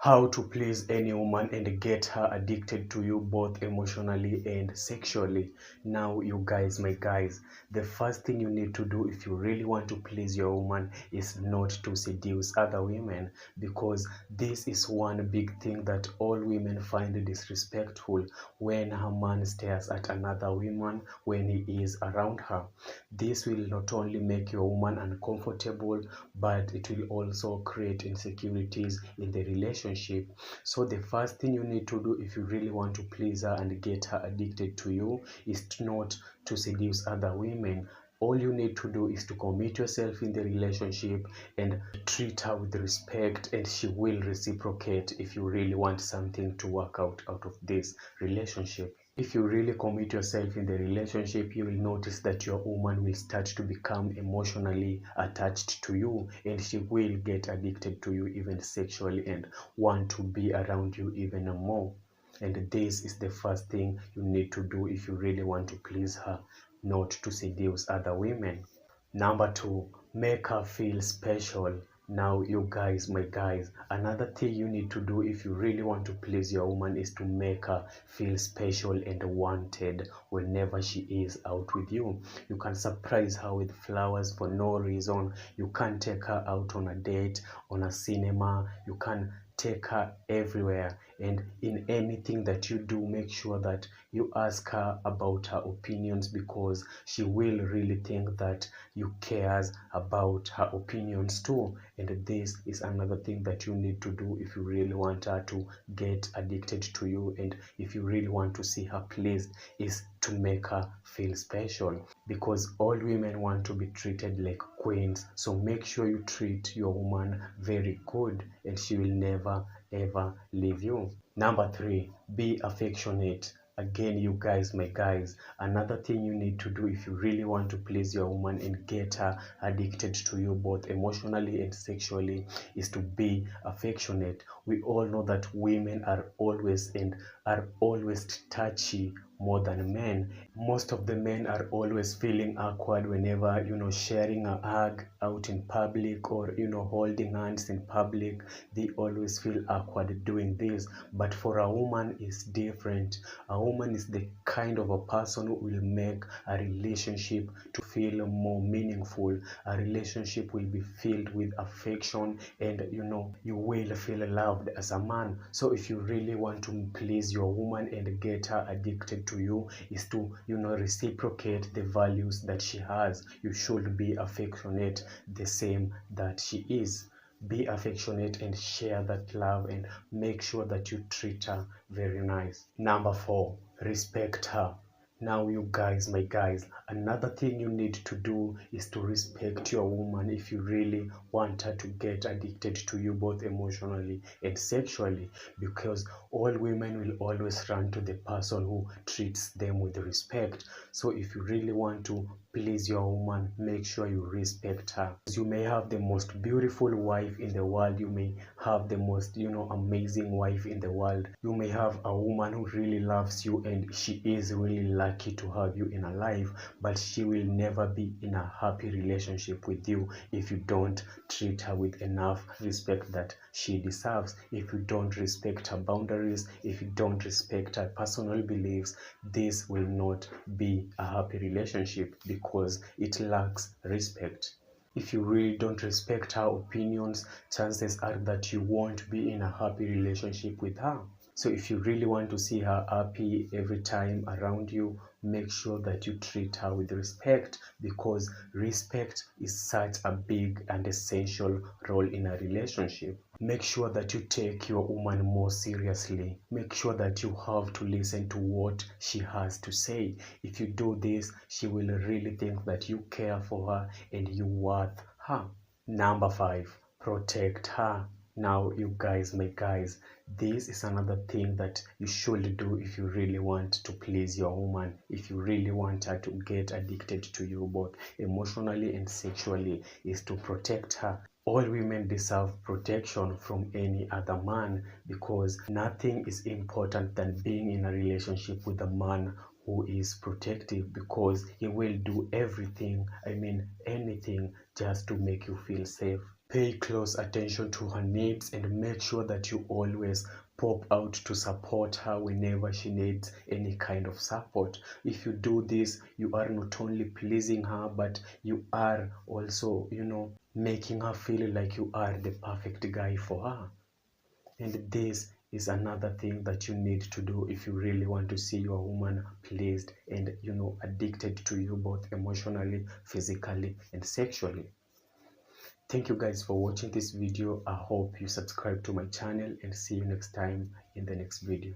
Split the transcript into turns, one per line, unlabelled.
How to please any woman and get her addicted to you both emotionally and sexually. Now, you guys, my guys, the first thing you need to do if you really want to please your woman is not to seduce other women, because this is one big thing that all women find disrespectful when her man stares at another woman when he is around her. This will not only make your woman uncomfortable, but it will also create insecurities in the relationship. So the first thing you need to do if you really want to please her and get her addicted to you is not to seduce other women. All you need to do is to commit yourself in the relationship and treat her with respect, and she will reciprocate if you really want something to work out of this relationship. If you really commit yourself in the relationship, you will notice that your woman will start to become emotionally attached to you, and she will get addicted to you even sexually and want to be around you even more. And this is the first thing you need to do if you really want to please her, not to seduce other women. Number two, make her feel special. Now, you guys, my guys, another thing you need to do if you really want to please your woman is to make her feel special and wanted whenever she is out with you. You can surprise her with flowers for no reason. You can take her out on a date, on a cinema. You can take her everywhere, and in anything that you do, make sure that you ask her about her opinions, because she will really think that you cares about her opinions too. And this is another thing that you need to do if you really want her to get addicted to you, and if you really want to see her pleased, is to make her feel special, because all women want to be treated like queens. So make sure you treat your woman very good, and she will never ever leave you. Number three, be affectionate. Again, you guys, my guys, another thing you need to do if you really want to please your woman and get her addicted to you both emotionally and sexually is to be affectionate. We all know that women are always touchy more than men. Most of the men are always feeling awkward whenever, sharing a hug out in public, or, holding hands in public. They always feel awkward doing this. But for a woman, it's different. A woman is the kind of a person who will make a relationship to feel more meaningful. A relationship will be filled with affection, and you will feel loved as a man. So if you really want to please your woman and get her addicted to you, is to reciprocate the values that she has. You should be affectionate the same that she is. Be affectionate and share that love, and make sure that you treat her very nice. Number four, respect her. Now, you guys, my guys, another thing you need to do is to respect your woman if you really want her to get addicted to you both emotionally and sexually, because all women will always run to the person who treats them with respect. So if you really want to please your woman, make sure you respect her. You may have the most beautiful wife in the world, you may have the most amazing wife in the world, you may have a woman who really loves you and she is really lucky to have you in her life, but she will never be in a happy relationship with you if you don't treat her with enough respect that she deserves. If you don't respect her boundaries, if you don't respect her personal beliefs, this will not be a happy relationship, because it lacks respect. If you really don't respect her opinions, chances are that you won't be in a happy relationship with her. So if you really want to see her happy every time around you, make sure that you treat her with respect, because respect is such a big and essential role in a relationship. Make sure that you take your woman more seriously. Make sure that you have to listen to what she has to say. If you do this, she will really think that you care for her and you worth her. Number five, protect her. Now, you guys, my guys, this is another thing that you should do if you really want to please your woman, if you really want her to get addicted to you both emotionally and sexually, is to protect her. All women deserve protection from any other man, because nothing is important than being in a relationship with a man who is protective, because he will do everything, anything, just to make you feel safe. Pay close attention to her needs and make sure that you always pop out to support her whenever she needs any kind of support. If you do this, you are not only pleasing her, but you are also, making her feel like you are the perfect guy for her. And this is another thing that you need to do if you really want to see your woman pleased and, addicted to you both emotionally, physically, and sexually. Thank you guys for watching this video. I hope you subscribe to my channel and see you next time in the next video.